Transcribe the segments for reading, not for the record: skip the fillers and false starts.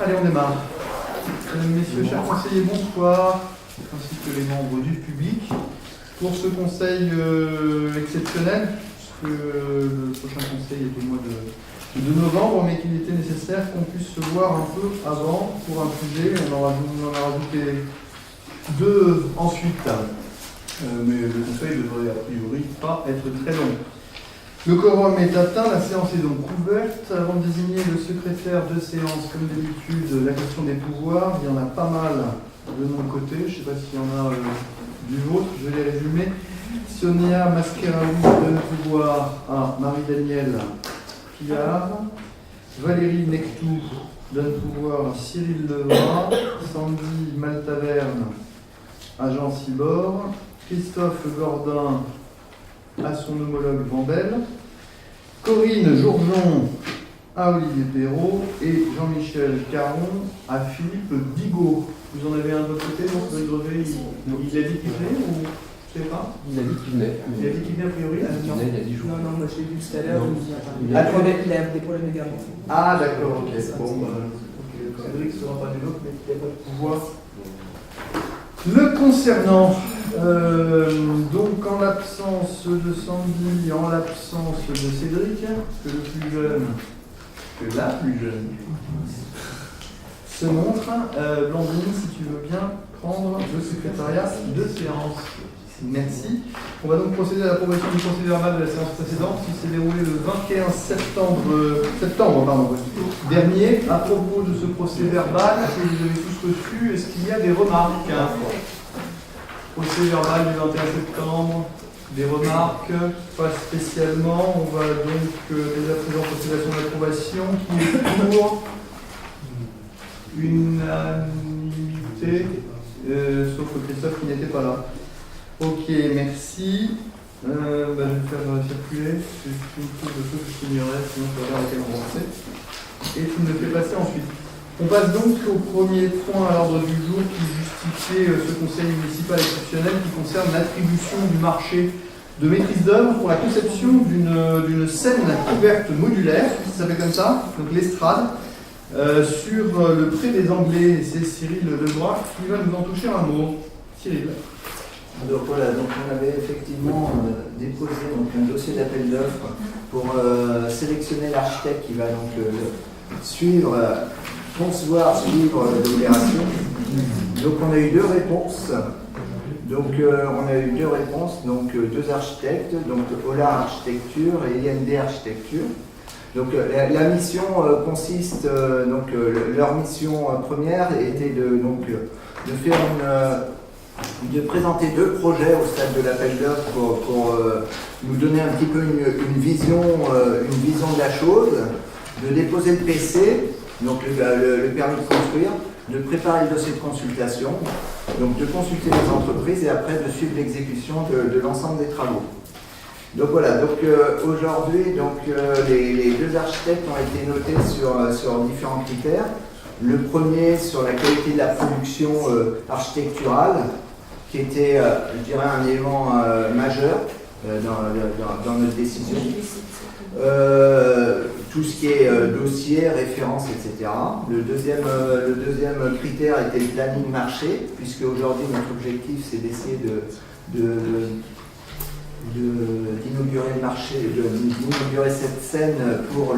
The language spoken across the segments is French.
Allez, on démarre. Messieurs, chers conseillers, bonsoir, ainsi que les membres du public. Pour ce conseil exceptionnel, puisque le prochain conseil est au mois de novembre, mais qu'il était nécessaire qu'on puisse se voir un peu avant pour un sujet. On en a rajouté deux ensuite. Mais le conseil devrait a priori pas être très long. Le quorum est atteint, la séance est donc ouverte. Avant de désigner le secrétaire de séance, comme d'habitude, la question des pouvoirs, il y en a pas mal de mon côté, je ne sais pas s'il y en a du vôtre, je vais les résumer. Sonia Masqueraoui donne pouvoir à Marie-Danielle Pillard, Valérie Nectou donne pouvoir à Cyril Levrat, Sandy Maltaverne à Jean Cibor, Christophe Gordin à son homologue Vandel, Corinne Jourjon à Olivier Perrault et Jean-Michel Caron à Philippe Digaud. Vous en avez un de votre côté, non? Il a dit qu'il venait ou je ne sais pas? Il a dit qu'il venait. Il a dit qu'il venait a priori? Il y a 10 jours. Non, moi je l'ai vu tout à l'heure. Il a des problèmes également. Ah d'accord, ok. Bon, Cédric ne sera pas du nôtre, mais il n'y a pas de pouvoir. Le concernant, donc en l'absence de Sandy, en l'absence de Cédric, que le plus jeune, que la plus jeune, se montre, Blandine, si tu veux bien prendre le secrétariat de séance. Merci. On va donc procéder à l'approbation du procès verbal de la séance précédente qui s'est déroulée le 21 septembre dernier. À propos de ce procès verbal que vous avez tous reçu, est-ce qu'il y a des remarques? Procès verbal du 21 septembre, des remarques? Pas spécialement. On va donc déjà présenter la procédure d'approbation qui est pour unanimité, sauf Christophe qui n'était pas là. Ok, merci. Je vais faire circuler. C'est une chose de choses que je t'ignorais, sinon je vais regarder à quel endroit c'est. Et tu me le fais passer ensuite. On passe donc au premier point à l'ordre du jour qui justifiait ce conseil municipal exceptionnel qui concerne l'attribution du marché de maîtrise d'œuvre pour la conception d'une scène couverte modulaire, ça s'appelle comme ça, donc l'estrade, sur le pré des Anglais. C'est Cyril Lebras qui va nous en toucher un mot. Cyril. Donc voilà, donc on avait effectivement déposé donc, un dossier d'appel d'offres pour sélectionner l'architecte qui va donc concevoir l'opération. Donc on a eu deux réponses. Donc deux architectes, donc Olar Architecture et IND Architecture. Donc la mission consiste, leur mission première était de présenter deux projets au stade de l'appel d'offres pour nous donner un petit peu une vision de la chose, de déposer le PC, donc le permis de construire, de préparer le dossier de consultation, donc de consulter les entreprises et après de suivre l'exécution de l'ensemble des travaux. Donc voilà, aujourd'hui les deux architectes ont été notés sur différents critères. Le premier sur la qualité de la production architecturale, qui était, je dirais, un élément majeur dans notre décision. Tout ce qui est dossier, référence, etc. Le deuxième critère était le planning marché, puisque aujourd'hui notre objectif c'est d'essayer d'inaugurer le marché, d'inaugurer cette scène pour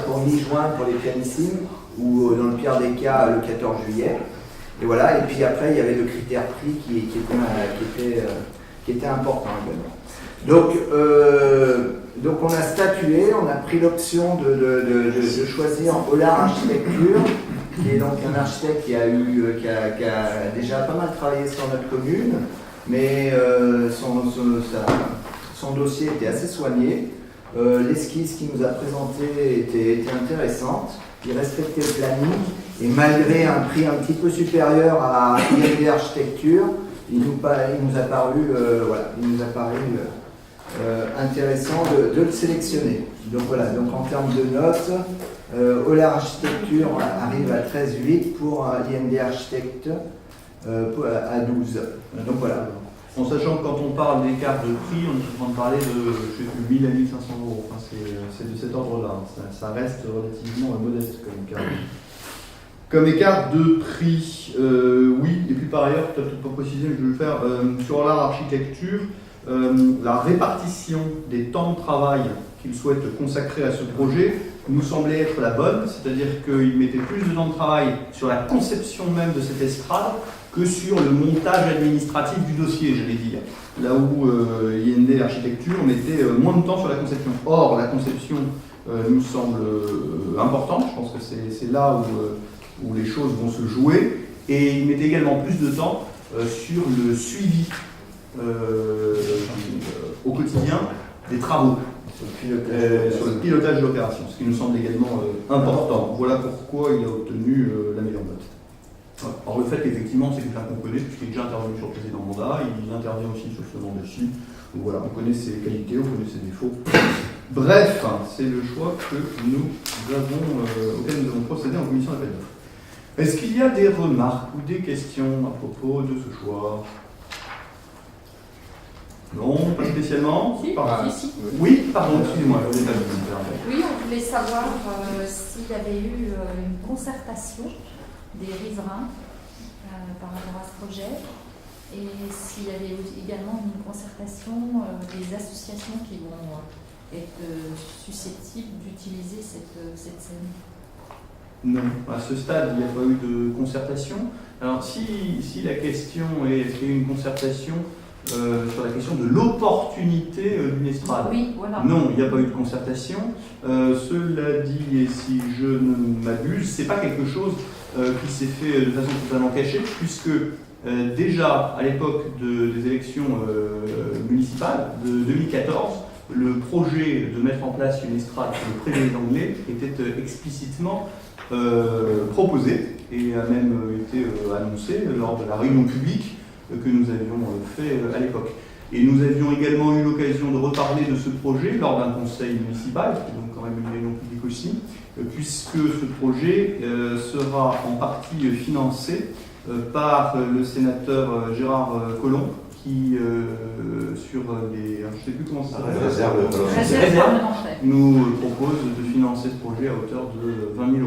pour mi-juin pour les pianissimes, ou dans le pire des cas le 14 juillet. Et voilà, et puis après il y avait le critère prix qui était important également. Donc on a statué, on a pris l'option de choisir Olar Architecture, qui est donc un architecte qui a déjà pas mal travaillé sur notre commune, mais son dossier était assez soigné. L'esquisse qu'il nous a présentée était intéressante, il respectait le planning, et malgré un prix un petit peu supérieur à IND Architecture, il nous a paru intéressant de le sélectionner. Donc voilà, donc en termes de notes, Olar Architecture arrive à 13,8 pour IND Architect à 12. Donc voilà. En sachant que quand on parle d'écart de prix, on est en train de parler de, je sais plus, 1000 à 1500 euros. Enfin, c'est de cet ordre-là. Ça reste relativement modeste comme cas. Comme écart de prix, oui, et puis par ailleurs, peut-être pas préciser, mais je vais le faire, sur l'art architecture, la répartition des temps de travail qu'il souhaite consacrer à ce projet nous semblait être la bonne, c'est-à-dire qu'il mettait plus de temps de travail sur la conception même de cette estrade que sur le montage administratif du dossier, j'allais dire. Là où IND Architecture mettait moins de temps sur la conception. Or, la conception nous semble importante, je pense que c'est là où les choses vont se jouer, et il mettait également plus de temps sur le suivi au quotidien des travaux. Sur le pilotage de l'opération, ce qui nous semble également important. Voilà pourquoi il a obtenu la meilleure note. Alors le fait qu'effectivement c'est quelqu'un qu'on connaît, puisqu'il est déjà intervenu sur le précédent mandat, il intervient aussi sur ce mandat-ci. Donc voilà, on connaît ses qualités, on connaît ses défauts. Bref, c'est le choix que auquel nous avons procédé en commission d'appel d'offres. Est-ce qu'il y a des remarques ou des questions à propos de ce choix ? Non, pas spécialement. Si, si. Oui, pardon, excusez-moi, je vous ai pas dit. Oui, on voulait savoir s'il y avait eu une concertation des riverains par rapport à ce projet et s'il y avait également une concertation des associations qui vont être susceptibles d'utiliser cette scène. Non, à ce stade, il n'y a pas eu de concertation. Alors, si la question est est-ce qu'il y a eu une concertation sur la question de l'opportunité d'une estrade. Oui, voilà. Non, il n'y a pas eu de concertation. Cela dit, et si je ne m'abuse, c'est pas quelque chose qui s'est fait de façon totalement cachée, puisque déjà à l'époque des élections municipales de 2014, le projet de mettre en place une estrade sur le pré des Anglais était explicitement proposé et a même été annoncé lors de la réunion publique que nous avions fait à l'époque. Et nous avions également eu l'occasion de reparler de ce projet lors d'un conseil municipal, qui est donc quand même une réunion publique aussi, puisque ce projet sera en partie financé par le sénateur Gérard Collomb, qui, sur les... je ne sais plus comment ça s'appelle. Réserve nous propose de financer ce projet à hauteur de 20 000 €.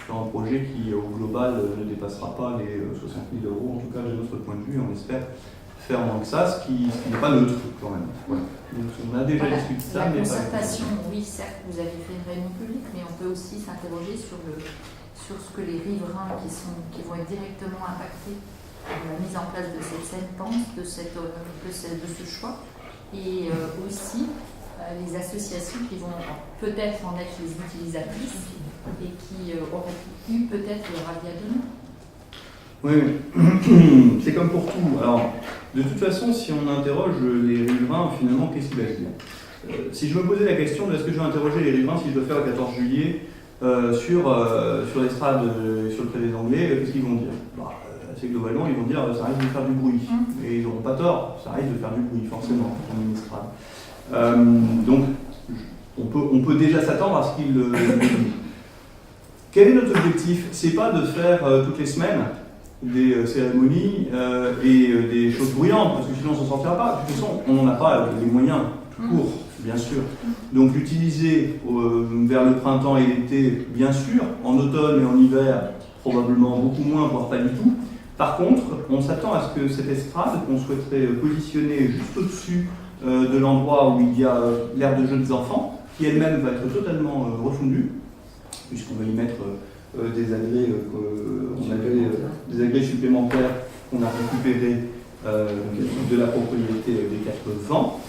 Sur un projet qui, au global, ne dépassera pas les 60 000 €, en tout cas de notre point de vue, on espère faire moins que ça, ce qui n'est pas neutre quand même. Voilà. Donc, on a déjà discuté de ça, la mais concertation, oui, certes, vous avez fait une réunion publique, mais on peut aussi s'interroger sur ce que les riverains qui vont être directement impactés par la mise en place de cette scène pensent de ce choix, et aussi les associations qui vont peut-être en être les utilisatrices et qui auraient eu peut-être leur avis à donner. Oui, c'est comme pour tout. Alors, de toute façon, si on interroge les riverains, finalement, qu'est-ce qu'ils va se dire ? Si je me posais la question de est-ce que je vais interroger les riverains si je dois faire le 14 juillet sur l'estrade, sur le pré des Anglais, qu'est-ce qu'ils vont dire ? Assez globalement, ils vont dire ça risque de faire du bruit. Et ils n'auront pas tort, ça risque de faire du bruit, forcément, quand on est une estrade. Donc, on peut déjà s'attendre à ce qu'ils le disent. Quel est notre objectif ? C'est pas de faire toutes les semaines des cérémonies et des choses bruyantes, parce que sinon on s'en sortira pas. De toute façon, on n'en a pas les moyens tout court, bien sûr. Donc l'utiliser vers le printemps et l'été, bien sûr, en automne et en hiver, probablement beaucoup moins, voire pas du tout. Par contre, on s'attend à ce que cette estrade, qu'on souhaiterait positionner juste au-dessus de l'endroit où il y a l'aire de jeu des enfants, qui elle-même va être totalement refondue, puisqu'on va y mettre des agrès des agrès supplémentaires qu'on a récupérés de la propriété des 4 vents.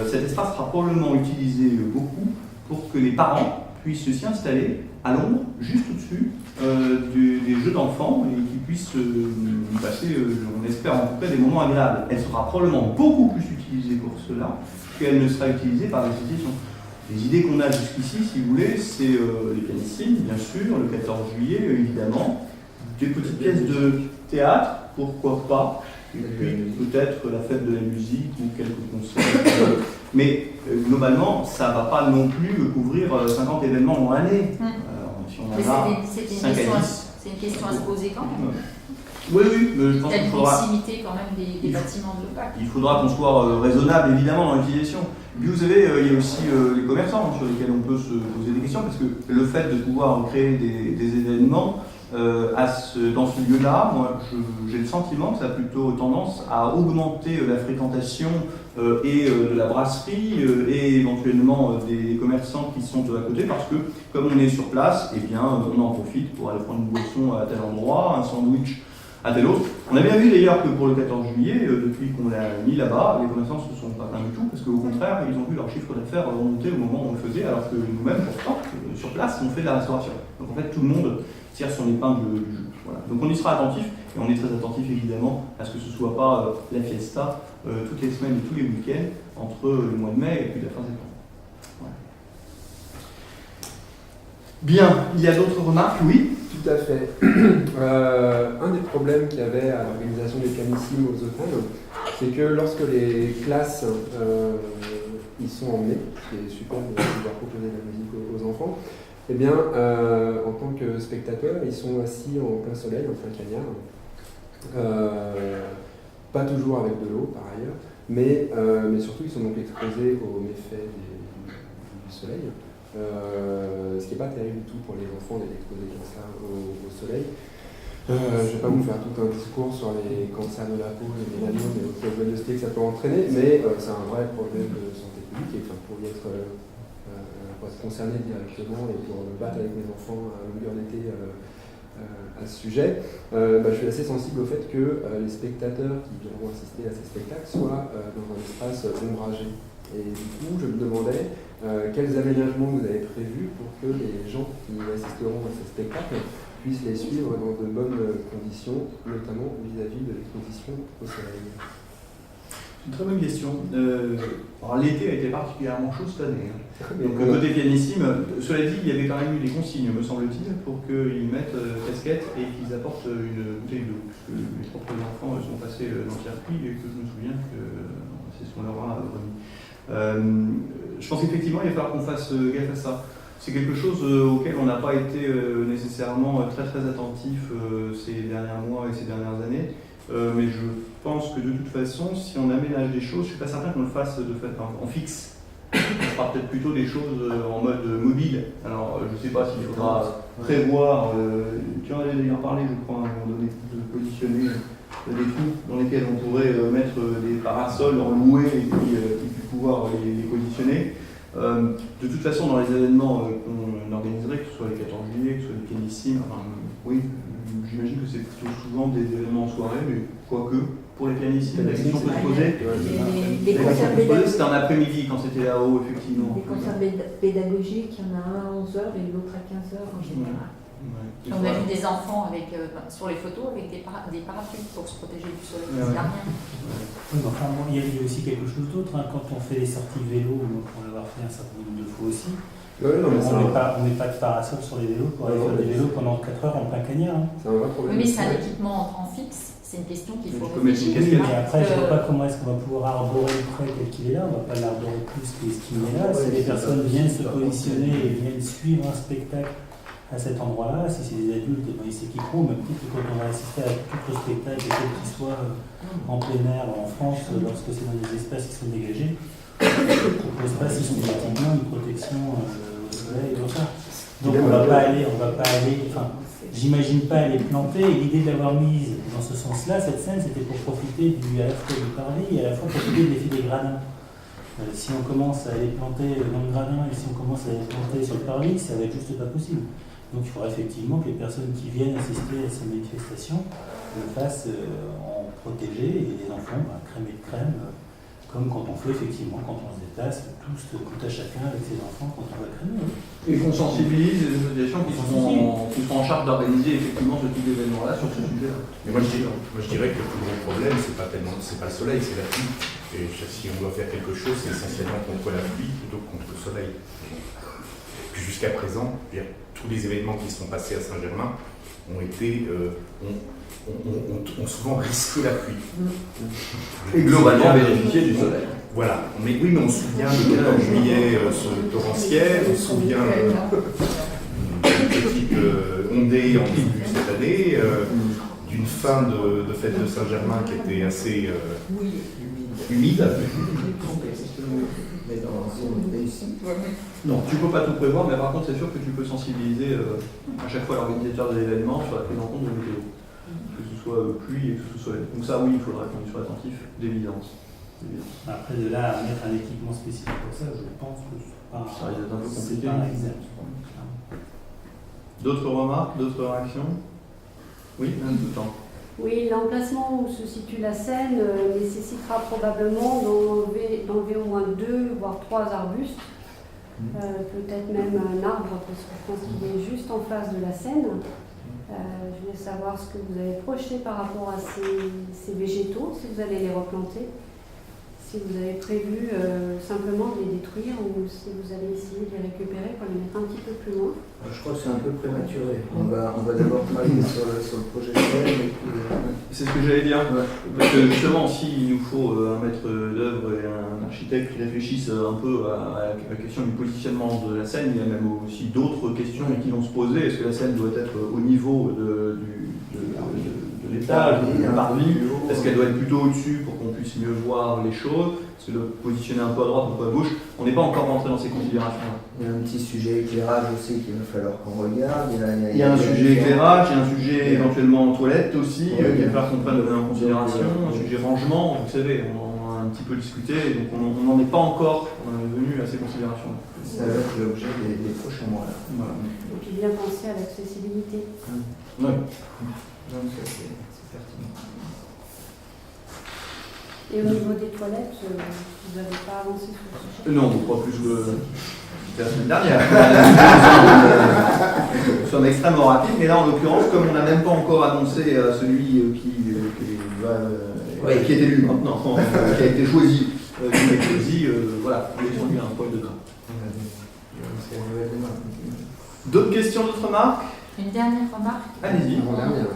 Cette estrade sera probablement utilisée beaucoup pour que les parents puissent s'y installer à l'ombre, juste au-dessus des jeux d'enfants et qu'ils puissent passer, on espère en tout cas, des moments agréables. Elle sera probablement beaucoup plus utilisée pour cela qu'elle ne sera utilisée par les associations. Les idées qu'on a jusqu'ici, si vous voulez, c'est les pianissines, bien sûr, le 14 juillet, évidemment, des petites pièces de théâtre, pourquoi pas, et puis peut-être la fête de la musique ou quelques concerts. Mais globalement, ça ne va pas non plus couvrir 50 événements dans l'année. Si on en a 5 à 10. C'est une question à se poser quand même. Oui, mais je pense qu'il faudra... Il y a une proximité quand même des bâtiments de Pâques. Il faudra qu'on soit raisonnable, évidemment, dans l'utilisation. Puis vous savez, il y a aussi les commerçants sur lesquels on peut se poser des questions, parce que le fait de pouvoir créer des événements dans ce lieu-là, moi, j'ai le sentiment que ça a plutôt tendance à augmenter la fréquentation et de la brasserie et éventuellement des commerçants qui sont à côté, parce que comme on est sur place, eh bien, on en profite pour aller prendre une boisson à tel endroit, un sandwich à tel autre. On a bien vu d'ailleurs que pour le 14 juillet, depuis qu'on l'a mis là-bas, les commerçants ne se sont pas plaints du tout, parce qu'au contraire, ils ont vu leur chiffre d'affaires remonter au moment où on le faisait, alors que nous-mêmes, pourtant, sur place, on fait de la restauration. Donc en fait, tout le monde tire son épingle du jeu. Voilà. Donc on y sera attentif, et on est très attentif évidemment à ce que ce ne soit pas la fiesta toutes les semaines et tous les week-ends entre le mois de mai et puis la fin septembre. Voilà. Bien, il y a d'autres remarques, oui? Tout à fait. Un des problèmes qu'il y avait à l'organisation des pianissimes aux hôtels, c'est que lorsque les classes y sont emmenées, c'est super de pouvoir proposer de la musique aux enfants, eh bien, en tant que spectateurs, ils sont assis en plein soleil, en plein cagnard. Pas toujours avec de l'eau, par ailleurs, mais surtout, ils sont donc exposés aux méfaits du soleil. Ce qui n'est pas terrible du tout pour les enfants d'être exposés comme ça au soleil. Je ne vais pas vous faire tout un discours sur les cancers de la peau, les mélanomes et autres diagnostics que ça peut entraîner, mais c'est un vrai problème de santé publique et pour y être concerné directement et pour me battre avec mes enfants à longueur d'été à ce sujet, je suis assez sensible au fait que les spectateurs qui viendront assister à ces spectacles soient dans un espace ombragé. Et du coup, je me demandais quels aménagements vous avez prévus pour que les gens qui assisteront à ces spectacles puissent les suivre dans de bonnes conditions, notamment vis-à-vis de l'exposition au soleil. C'est une très bonne question. Alors, l'été a été particulièrement chaud cette année. Donc, côté pianissime, cela dit, il y avait quand même eu des consignes, me semble-t-il, pour qu'ils mettent casquette et qu'ils apportent une bouteille d'eau, puisque les propres enfants sont passés dans le circuit et que je me souviens que c'est ce qu'on leur a remis. Je pense qu'effectivement, il va falloir qu'on fasse gaffe à ça. C'est quelque chose auquel on n'a pas été nécessairement très très attentif ces derniers mois et ces dernières années. Mais je pense que de toute façon, si on aménage des choses, je ne suis pas certain qu'on le fasse de fait en fixe. On fera peut-être plutôt des choses en mode mobile. Alors, je ne sais pas s'il faudra prévoir, tu en avais d'ailleurs parlé, je crois, à un moment donné, de positionner des trous dans lesquels on pourrait mettre des parasols enloués et puis pouvoir les positionner. De toute façon, dans les événements qu'on organiserait, que ce soit les 14 juillet, que ce soit les pianissimes, oui, j'imagine que c'est plutôt souvent des événements en soirée, mais quoique, pour les pianistes, la question peut se poser. Les concerts pédagogiques, c'était un après-midi quand c'était là-haut, effectivement. les concerts pédagogiques, il y en a un à 11h et l'autre à 15h en général. Ouais. On a vu des enfants avec, sur les photos avec des parapluies pour se protéger du soleil. C'est rien. Oui, mais enfin, il y a aussi quelque chose d'autre. Quand on fait les sorties vélo, pour l'avoir fait un certain nombre de fois aussi, on met pas de parasol sur les vélos pour aller faire du vélo pendant 4 heures en plein cagnard. C'est un vrai problème. Oui, mais c'est un équipement en fixe. C'est une question qu'il faut Tu peux mettre une réfléchir. casquette. Mais après, je ne sais pas comment est-ce qu'on va pouvoir arborer le prêt tel qu'il est là. On ne va pas l'arborer plus qu'il est là. Si les personnes viennent se positionner et viennent suivre un spectacle à cet endroit-là, si c'est des adultes, ils s'équiperont, mais peut-être que quand on va assister à tout le spectacle, quel qu'il soit en plein air en France, lorsque c'est dans des espaces qui sont dégagés, on ne propose pas systématiquement une protection au soleil et tout ça. Donc on ne va pas aller, enfin, j'imagine pas aller planter, et l'idée de l'avoir mise dans ce sens-là, cette scène, c'était pour profiter à la fois du parvis et à la fois profiter de l'effet des gradins. Si on commence à aller planter dans le gradin et si on commence à aller planter sur le parvis, ça va être juste pas possible. Donc il faudra effectivement que les personnes qui viennent assister à ces manifestations le fassent en protégé et les enfants, crème et de crème, comme quand on fait effectivement, quand on se déplace, tous, tout à chacun avec ses enfants quand on va crémer. Et qu'on sensibilise les associations qui seront en charge d'organiser effectivement ce type d'événement-là sur ce sujet-là. Mais moi je dirais que le plus gros problème, c'est pas le soleil, c'est la pluie. Et si on doit faire quelque chose, c'est essentiellement contre la pluie plutôt que contre le soleil. Jusqu'à présent, tous les événements qui sont passés à Saint-Germain ont souvent risqué la pluie. Et globalement bénéficié du soleil. Voilà. Mais oui, mais on se souvient de 14 juillet torrentiel, on se souvient d'une petite ondée en début de cette année, d'une fin de fête de Saint-Germain qui était assez humide. Mais dans une réussite. Non, tu peux pas tout prévoir, mais par contre, c'est sûr que tu peux sensibiliser à chaque fois l'organisateur de l'événement sur la prise en compte de météo. Que ce soit pluie et que ce soit soleil. Donc ça, oui, il faudra qu'on y soit attentif, d'évidence. Après, de là à mettre un équipement spécifique pour ça, je pense que ça risque d'être un peu compliqué. c'est pas exact. D'autres remarques, d'autres réactions? Oui, même tout le temps. Oui, l'emplacement où se situe la scène nécessitera probablement d'enlever au moins 2 voire 3 arbustes, peut-être même un arbre, parce que je pense qu'il est juste en face de la scène. Je voulais savoir ce que vous avez projeté par rapport à ces végétaux, si vous allez les replanter, si vous avez prévu simplement de les détruire ou si vous allez essayer de les récupérer pour les mettre un petit peu plus loin. Je crois que c'est un peu prématuré. On va d'abord travailler sur le projet de scène. C'est ce que j'allais dire. Parce que justement, s'il nous faut un maître d'œuvre et un architecte qui réfléchissent un peu à la question du positionnement de la scène, il y a même aussi d'autres questions qui vont se poser. Est-ce que la scène doit être au niveau de l'étage, du parvis? Est-ce qu'elle doit être plutôt au-dessus pour qu'on puisse mieux voir les choses? Est-ce qu'elle doit positionner un peu à droite, un peu à gauche? On n'est pas encore rentré dans ces considérations-là. Il y a un petit sujet éclairage aussi qu'il va falloir qu'on regarde. Il y a un sujet éclairage, il y a un sujet éventuellement toilette aussi, qu'il va falloir qu'on prenne en considération, un sujet rangement, vous savez, on en a un petit peu discuté, donc on n'en est pas encore venu à ces considérations. Ça va être l'objet des prochains mois. Là. Voilà. Et puis bien penser à l'accessibilité. Oui. Donc ça c'est pertinent. Et au niveau des toilettes, vous n'avez pas avancé sur ce sujet? Non, pas plus que la semaine dernière. Nous sommes extrêmement rapides, mais là en l'occurrence, comme on n'a même pas encore annoncé celui qui est élu maintenant, qui a été choisi, voilà, on est sur un poil de grain. D'autres questions, d'autres remarques? Une dernière remarque. Allez-y. Avant-dernière.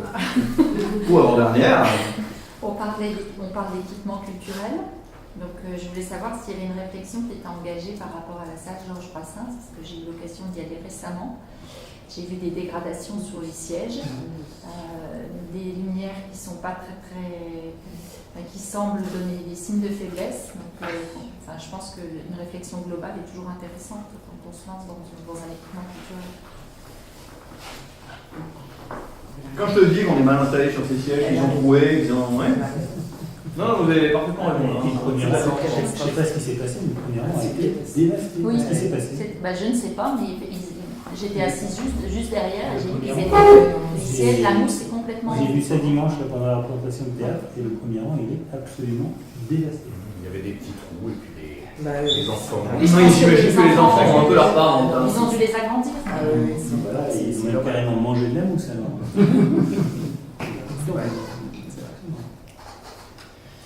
Ou avant-dernière. On parle d'équipement culturel. Donc je voulais savoir s'il y avait une réflexion qui était engagée par rapport à la salle Georges Brassens, parce que j'ai eu l'occasion d'y aller récemment. J'ai vu des dégradations sur les sièges, des lumières qui sont pas qui semblent donner des signes de faiblesse. Donc, je pense qu'une réflexion globale est toujours intéressante quand on se lance dans un équipement culturel. Quand je te dis qu'on est mal installé sur ces sièges, qu'ils ont troué, ils ont... Ouais. Non, vous avez parfaitement raison. Je ne sais pas ce qui s'est passé, mais le premier rang a été dévasté. Oui, Qu'est-ce qui s'est passé? Je ne sais pas, mais j'étais assise juste derrière et j'ai vu qu'ils étaient les sièges, la mousse est complètement... J'ai vu ça dimanche là, pendant la présentation de théâtre et le premier rang il est absolument dévasté. Il y avait des petits trous et puis les enfants. Oui, j'imagine que les enfants ont un peu leur part. Ils ont dû les agrandir. Voilà, ils ont carrément mangé de la mousse alors.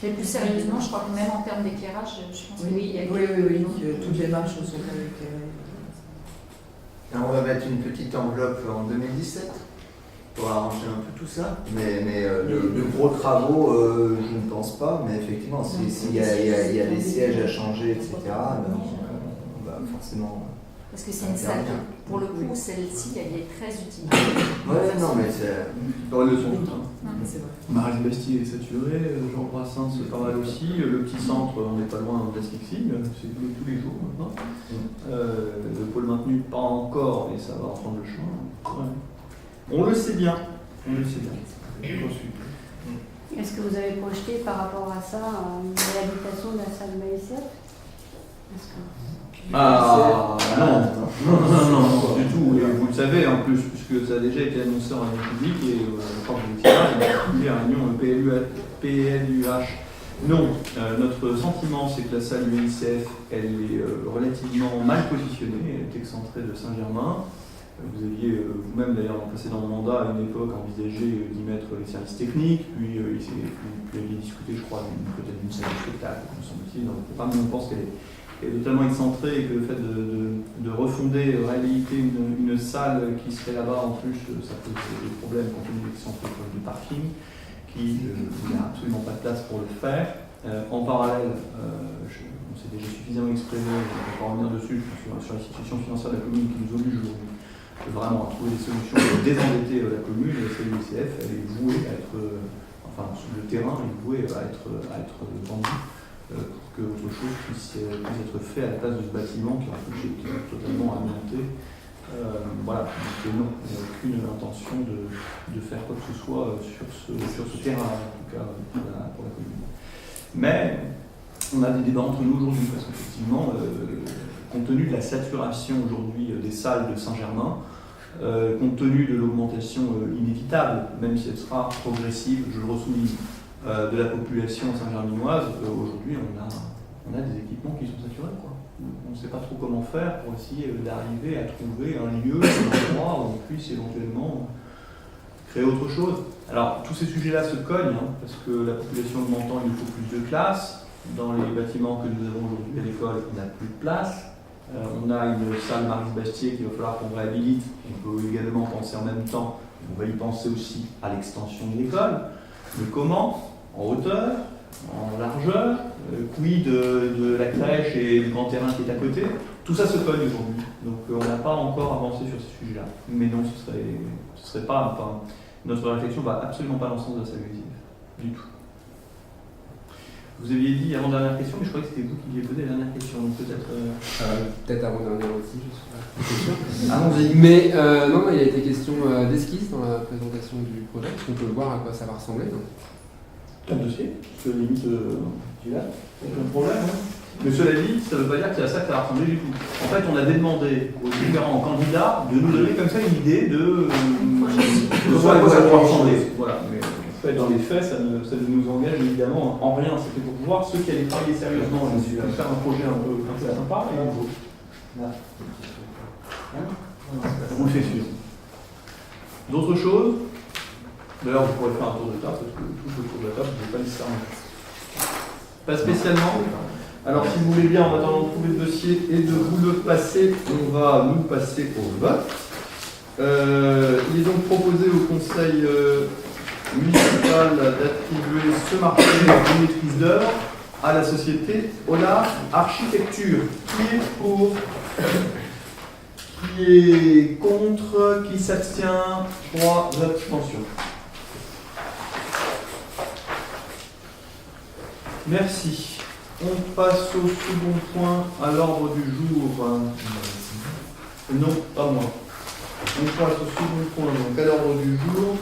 Mais plus sérieusement, je crois que même en termes d'éclairage, je pense que Oui, que toutes les marches sont bien éclairées. Alors, on va mettre une petite enveloppe en 2017 pour arranger un peu tout ça. Mais de gros travaux, je ne pense pas. Mais effectivement, s'il y a des sièges à changer, etc., on va forcément... Parce que c'est une salle, pour le coup, celle-ci, elle est très utile. Ouais, non, mais c'est... Dans le son tout. C'est vrai. Marie-Bastille est saturé, Georges Brassens c'est pas mal aussi, le petit centre, on n'est pas loin d'Asphyxie, c'est tous les jours maintenant. Le pôle maintenu, pas encore, mais ça va en prendre le chemin. Ouais. On le sait bien, Est-ce que vous avez projeté par rapport à ça une réhabilitation de la salle Maïsef? Ah non, du tout. Et vous le savez en plus, puisque ça a déjà été annoncé en réunion publique et je crois que vous étiez là, il y a eu la réunion PLUH. Non, notre sentiment c'est que la salle UNICEF, elle est relativement mal positionnée, elle est excentrée de Saint-Germain. Vous aviez vous-même d'ailleurs dans le précédent mandat à une époque envisagé d'y mettre les services techniques, puis il a discuté, je crois, peut-être d'une salle de spectacle, me semble-t-il. On pense qu'elle est totalement excentrée et que le fait de refonder en réalité une salle qui serait là-bas en plus, ça pose des problèmes compte tenu du centre du parking, il n'y a absolument pas de place pour le faire. En parallèle, on s'est déjà suffisamment exprimé, on va pas revenir dessus, sur la situation financière de la commune qui nous oblige vraiment à trouver des solutions pour désendetter la commune. Et la CNCF, elle est vouée à être, le terrain est voué à être vendu pour que autre chose puisse être fait à la place de ce bâtiment qui en plus est totalement amianté. Voilà, donc non, il n'y a aucune intention de faire quoi que ce soit sur ce terrain, en tout cas pour la commune. Mais on a des débats entre nous aujourd'hui, parce qu'effectivement, compte tenu de la saturation aujourd'hui des salles de Saint-Germain, compte tenu de l'augmentation inévitable, même si elle sera progressive, je le ressouligne, de la population saint-germinoise, aujourd'hui on a des équipements qui sont saturés, quoi. On ne sait pas trop comment faire pour essayer d'arriver à trouver un lieu, un endroit où on puisse éventuellement créer autre chose. Alors tous ces sujets-là se cognent, hein, parce que la population augmentant, il nous faut plus de classes. Dans les bâtiments que nous avons aujourd'hui à l'école, on n'a plus de place. On a une salle Marie-Bastier qu'il va falloir qu'on réhabilite. On peut également penser en même temps, on va y penser aussi à l'extension de l'école. Mais comment? En hauteur, en largeur, quid de la crèche et du grand terrain qui est à côté. Tout ça se cogne aujourd'hui. Donc on n'a pas encore avancé sur ces sujets-là. Mais non, ce serait pas, enfin, notre réflexion ne va absolument pas dans le sens de la salle collective. Du tout. Vous aviez dit avant-dernière question, mais je crois que c'était vous qui aviez posé la dernière question, donc peut-être... Peut-être avant-dernière aussi, je suis pas. Allons-y. Mais non, il a été question d'esquisse dans la présentation du projet. Est-ce qu'on peut voir à quoi ça va ressembler? Un dossier, parce que limite, tu l'as, aucun problème. Hein. Mais cela dit, ça ne veut pas dire que c'est à ça que ça va ressembler du tout. En fait, on a demandé aux différents candidats de nous donner comme ça une idée de quoi ça va ressembler. Voilà. Mais en fait, dans les faits, ça ne nous engage évidemment en rien. C'était pour voir ceux qui allaient travailler sérieusement et faire un projet un peu sympa. Et voilà. On le fait suivre. D'autres choses? D'ailleurs, vous pourrez faire un tour de table, parce que tout le tour de la table, je ne vais pas nécessairement. Pas spécialement. Alors, si vous voulez bien, en attendant de trouver le dossier et de vous le passer, on va nous passer au vote. Il est donc proposé au Conseil municipal d'attribuer ce marché de maîtrise d'œuvre à la société Ola Architecture. Qui est pour? Qui est contre? Qui s'abstient? 3 abstentions. Merci. On passe au second point à l'ordre du jour. Non, pas moi. On passe au second point donc à l'ordre du jour,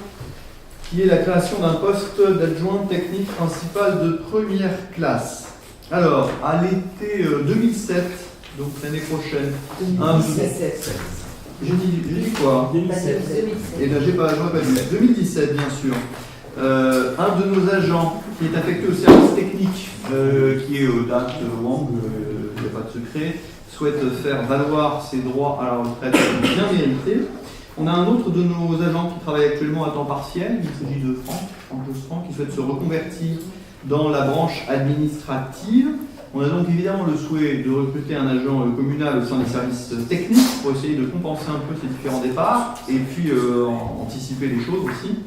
qui est la création d'un poste d'adjoint technique principal de première classe. Alors, à l'été 2007, donc l'année prochaine. 2017. J'ai dit quoi? 2007. Et là, j'aurais pas dit. 2017, bien sûr. Un de nos agents qui est affecté au service technique, qui est date Wang, il n'y a pas de secret, souhaite faire valoir ses droits à la retraite bien mérités. On a un autre de nos agents qui travaille actuellement à temps partiel, il s'agit de Franck Jospin, qui souhaite se reconvertir dans la branche administrative. On a donc évidemment le souhait de recruter un agent communal au sein des services techniques pour essayer de compenser un peu ces différents départs et puis anticiper les choses aussi,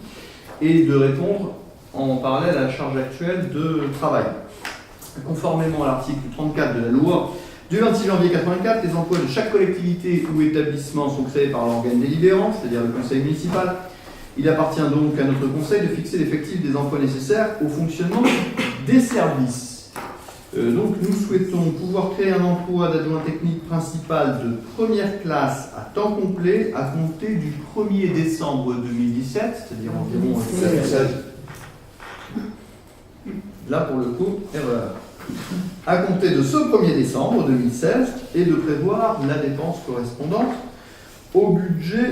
et de répondre en parallèle à la charge actuelle de travail. Conformément à l'article 34 de la loi du 26 janvier 1984, les emplois de chaque collectivité ou établissement sont créés par l'organe délibérant, c'est-à-dire le conseil municipal. Il appartient donc à notre conseil de fixer l'effectif des emplois nécessaires au fonctionnement des services. Donc nous souhaitons pouvoir créer un emploi d'adjoint technique principal de première classe à temps complet à compter du 1er décembre 2017, c'est-à-dire environ 7. Là pour le coup, erreur. À compter de ce 1er décembre 2016 et de prévoir la dépense correspondante au budget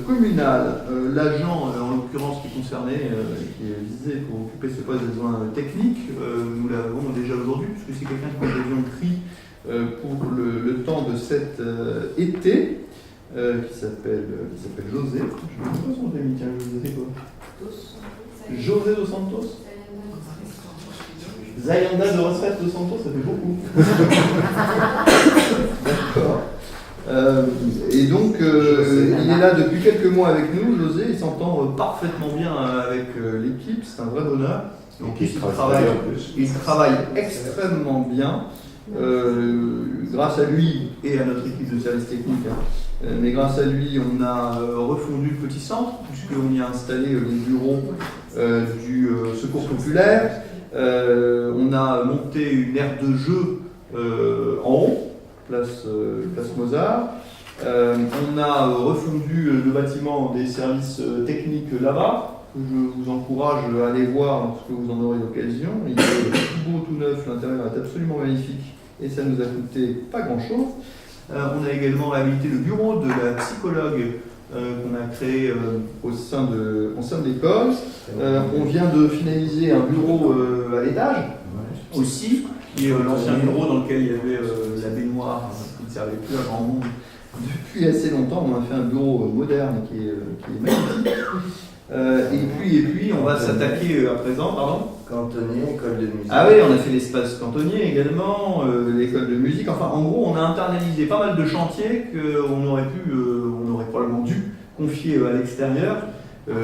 communal. L'agent, en l'occurrence qui concernait, qui est visé pour occuper ce poste d'adjoint technique, nous l'avons déjà aujourd'hui, puisque c'est quelqu'un que nous avions pris pour le temps de cet été, qui s'appelle José. Je ne sais pas son ami, tiens, José quoi? José dos Santos. Zayanda de retraite dos Santos, ça fait beaucoup. D'accord. Et donc, il est là depuis quelques mois avec nous, José, il s'entend parfaitement bien avec l'équipe, c'est un vrai bonheur. Donc, il travaille extrêmement bien, grâce à lui et à notre équipe de service technique. Mais grâce à lui, on a refondu le petit centre, puisqu'on y a installé les bureaux du secours populaire. On a monté une aire de jeu en haut, place Mozart. On a refondu le bâtiment des services techniques là-bas. Je vous encourage à aller voir lorsque vous en aurez l'occasion. Il est tout beau, tout neuf, l'intérieur est absolument magnifique et ça nous a coûté pas grand-chose. On a également réhabilité le bureau de la psychologue qu'on a créé au sein de l'école. On vient de finaliser un bureau à l'étage aussi, qui est l'ancien bureau dans lequel il y avait la baignoire qui ne servait plus à grand monde depuis assez longtemps. On a fait un bureau moderne qui est magnifique. Et puis, on va s'attaquer à présent, pardon. Cantonnier, école de musique. Ah oui, on a fait l'espace cantonnier également, l'école de musique. Enfin, en gros, on a internalisé pas mal de chantiers qu'on aurait probablement dû confier à l'extérieur.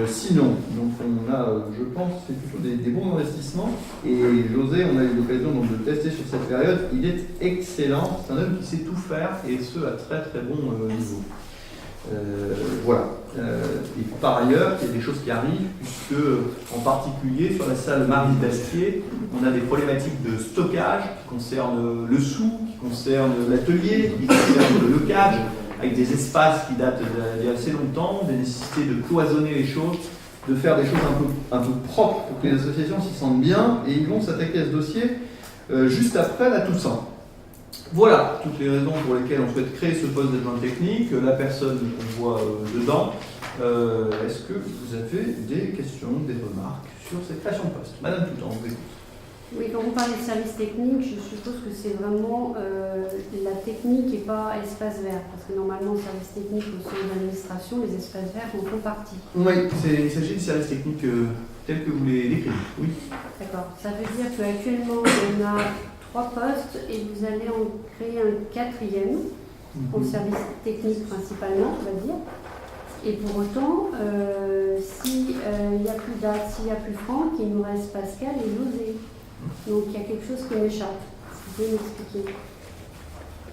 Sinon, donc on a, je pense, c'est plutôt des bons investissements. Et José, on a eu l'occasion donc, de tester sur cette période. Il est excellent. C'est un homme qui sait tout faire et ce à très très bon niveau. Voilà. Et par ailleurs, il y a des choses qui arrivent, puisque en particulier sur la salle Marie d'Astier, on a des problématiques de stockage qui concernent le sou, qui concernent l'atelier, qui concernent le locage, avec des espaces qui datent d'il y a assez longtemps, des nécessités de cloisonner les choses, de faire des choses un peu propres pour que les associations s'y sentent bien, et ils vont s'attaquer à ce dossier juste après la Toussaint. Voilà toutes les raisons pour lesquelles on souhaite créer ce poste d'adjoint technique, la personne qu'on voit dedans. Est-ce que vous avez des questions, des remarques sur cette création de poste? Madame Toutan, vous écoute. Oui, quand vous parlez de service technique, je suppose que c'est vraiment la technique et pas espace vert, parce que normalement, service technique au sein de l'administration, les espaces verts en font partie. Oui, il s'agit du service technique tel que vous les décrivez. Oui. D'accord. Ça veut dire qu'actuellement, on a 3 postes et vous allez en créer un 4e, en service technique principalement, on va dire. Et pour autant, s'il n'y a plus date, s'il n'y a plus Franck, il nous reste Pascal et José. Donc il y a quelque chose qui m'échappe. Vous pouvez m'expliquer?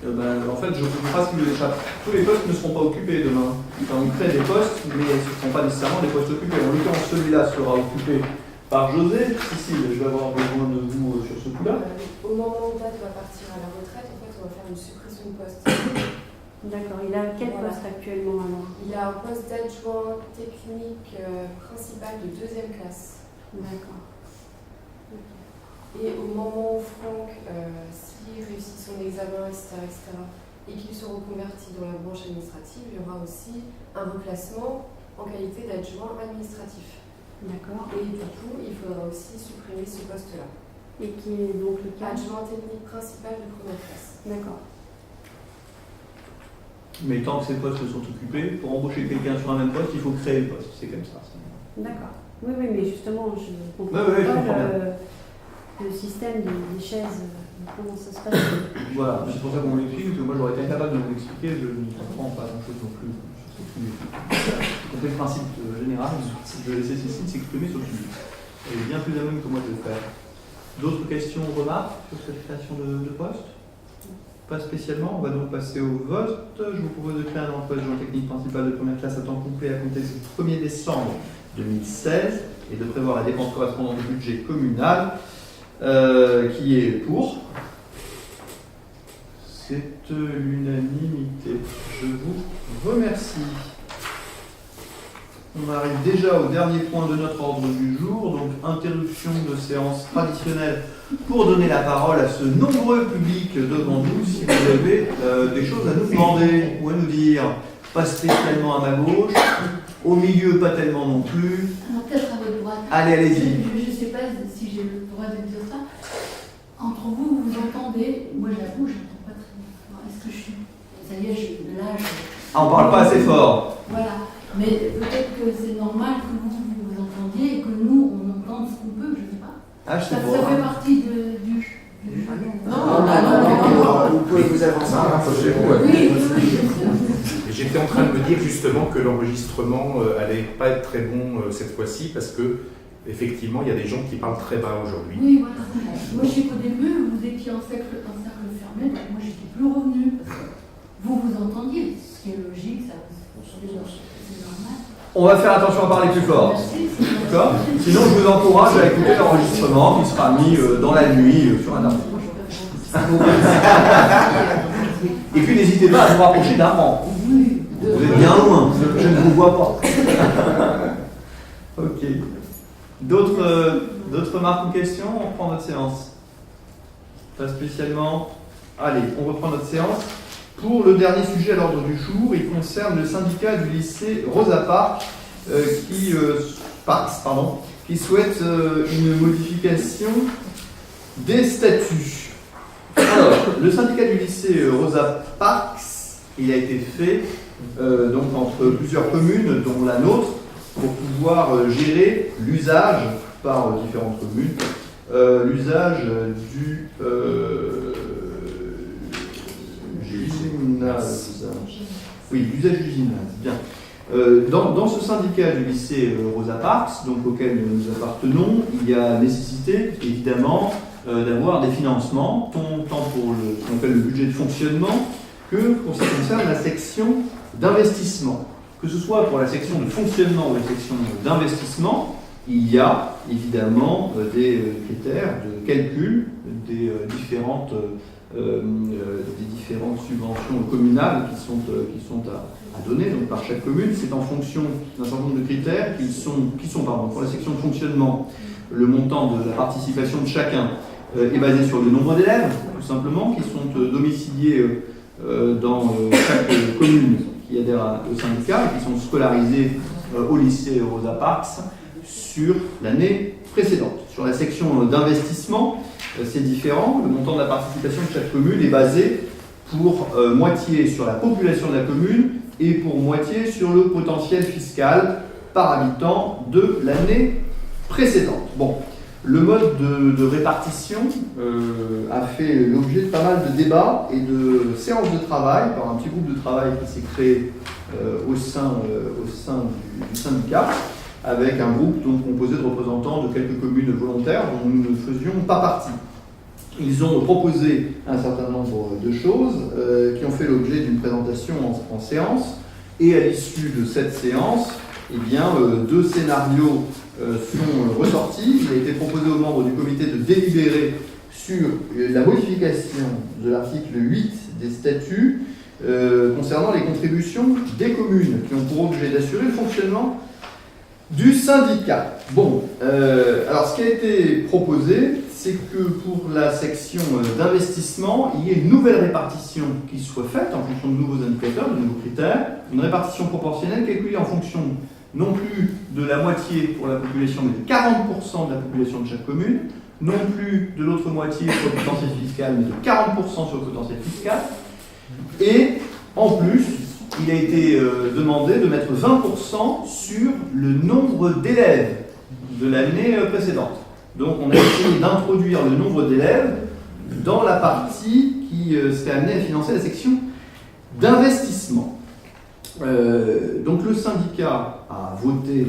En fait, je ne comprends pas ce qui vous échappe. Tous les postes ne seront pas occupés demain. Enfin, on crée des postes, mais ce ne seront pas nécessairement des postes occupés. En l'occurrence, celui-là sera occupé par José. Cécile, je vais avoir besoin de vous sur ce coup-là. Au moment où Date va partir à la retraite, en fait, on va faire une suppression de poste. D'accord. Il a quel poste actuellement alors? Il a un poste d'adjoint technique principal de 2e classe. D'accord. Et au moment où Franck, s'il réussit son examen, etc., et qu'il se reconvertit dans la branche administrative, il y aura aussi un remplacement en qualité d'adjoint administratif. D'accord. Et du coup, il faudra aussi supprimer ce poste-là. Et qui est donc le cas? Adjoint technique principal de 1re classe. D'accord. Mais tant que ces postes sont occupés, pour embaucher quelqu'un sur un même poste, il faut créer le poste. C'est comme ça. D'accord. Oui, mais justement, je comprends le système des chaises, comment ça se passe. Voilà, c'est pour ça qu'on l'explique, parce que moi j'aurais été incapable de vous l'expliquer, je n'y comprends pas grand-chose non plus. J'ai compris le principe général, je vais laisser Cécile s'exprimer sur le sujet. Elle est bien plus à même que moi de le faire. D'autres questions ou remarques sur cette création de poste? Pas spécialement, on va donc passer au vote. Je vous propose de créer un emploi d'adjoint technique principal de 1re classe à temps complet à compter du 1er décembre 2016 et de prévoir la dépense correspondante du budget communal. Qui est pour? C'est l'unanimité. Je vous remercie. On arrive déjà au dernier point de notre ordre du jour, donc interruption de séance traditionnelle pour donner la parole à ce nombreux public devant nous. Si vous avez des choses à nous demander ou à nous dire, pas spécialement à ma gauche, au milieu pas tellement non plus. Peut-être à votre droite. Allez, allez-y. Je ne sais pas si j'ai le droit de dire ça. Entre vous, vous entendez, moi j'avoue, je n'entends pas très bien. Est-ce que je suis. Ça y est, là, Ah, on parle pas assez fort. Voilà. Mais peut-être que c'est normal que vous entendiez et que nous, on entende ce qu'on peut, je ne sais pas. Ah, je sais ça pas. fait partie du. Non, vous pouvez vous avancer. Oui, bien sûr. J'étais en train de me dire justement que l'enregistrement allait pas être très bon cette fois-ci parce que effectivement il y a des gens qui parlent très bas aujourd'hui. Oui, voilà. Moi j'ai qu'au début, vous étiez en cercle fermé, donc moi j'étais plus revenue parce que vous entendiez, ce qui est logique, c'est normal. On va faire attention à parler plus fort. Merci, D'accord? Sinon, je vous encourage à écouter l'enregistrement qui sera mis dans la nuit sur Internet. Et puis, n'hésitez pas à vous rapprocher d'un rang. Vous êtes bien loin, je ne vous vois pas. Ok. D'autres remarques ou questions? On reprend notre séance. Pas spécialement. Allez, on reprend notre séance. Pour le dernier sujet à l'ordre du jour, il concerne le syndicat du lycée Rosa Parks qui souhaite une modification des statuts. Alors, le syndicat du lycée Rosa Parks, il a été fait donc entre plusieurs communes, dont la nôtre, pour pouvoir gérer l'usage par différentes communes, l'usage du gymnase. Oui, l'usage du gymnase, bien. Dans ce syndicat du lycée Rosa Parks, donc auquel nous appartenons, il y a nécessité, évidemment, d'avoir des financements, tant pour ce qu'on appelle le budget de fonctionnement, que pour ce qui concerne la section d'investissement. Que ce soit pour la section de fonctionnement ou la section d'investissement, il y a évidemment des critères de calcul des différentes subventions communales qui sont à donner donc par chaque commune. C'est en fonction d'un certain nombre de critères qui sont pour la section de fonctionnement, le montant de la participation de chacun est basé sur le nombre d'élèves, tout simplement, qui sont domiciliés dans chaque commune qui adhère au syndicat et qui sont scolarisés au lycée Rosa Parks sur l'année précédente. Sur la section d'investissement, c'est différent. Le montant de la participation de chaque commune est basé pour moitié sur la population de la commune et pour moitié sur le potentiel fiscal par habitant de l'année précédente. Bon, le mode de répartition a fait l'objet de pas mal de débats et de séances de travail par un petit groupe de travail qui s'est créé au sein du syndicat, avec un groupe donc composé de représentants de quelques communes volontaires dont nous ne faisions pas partie. Ils ont proposé un certain nombre de choses qui ont fait l'objet d'une présentation en séance, et à l'issue de cette séance, eh bien, 2 scénarios sont ressortis. Il a été proposé aux membres du comité de délibérer sur la modification de l'article 8 des statuts concernant les contributions des communes qui ont pour objet d'assurer le fonctionnement du syndicat. Bon, alors ce qui a été proposé, c'est que pour la section d'investissement, il y ait une nouvelle répartition qui soit faite en fonction de nouveaux indicateurs, de nouveaux critères, une répartition proportionnelle calculée en fonction non plus de la moitié pour la population, mais de 40% de la population de chaque commune, non plus de l'autre moitié sur le potentiel fiscal, mais de 40% sur le potentiel fiscal, et en plus, il a été demandé de mettre 20% sur le nombre d'élèves de l'année précédente. Donc on a essayé d'introduire le nombre d'élèves dans la partie qui serait amenée à financer la section d'investissement. Donc le syndicat a voté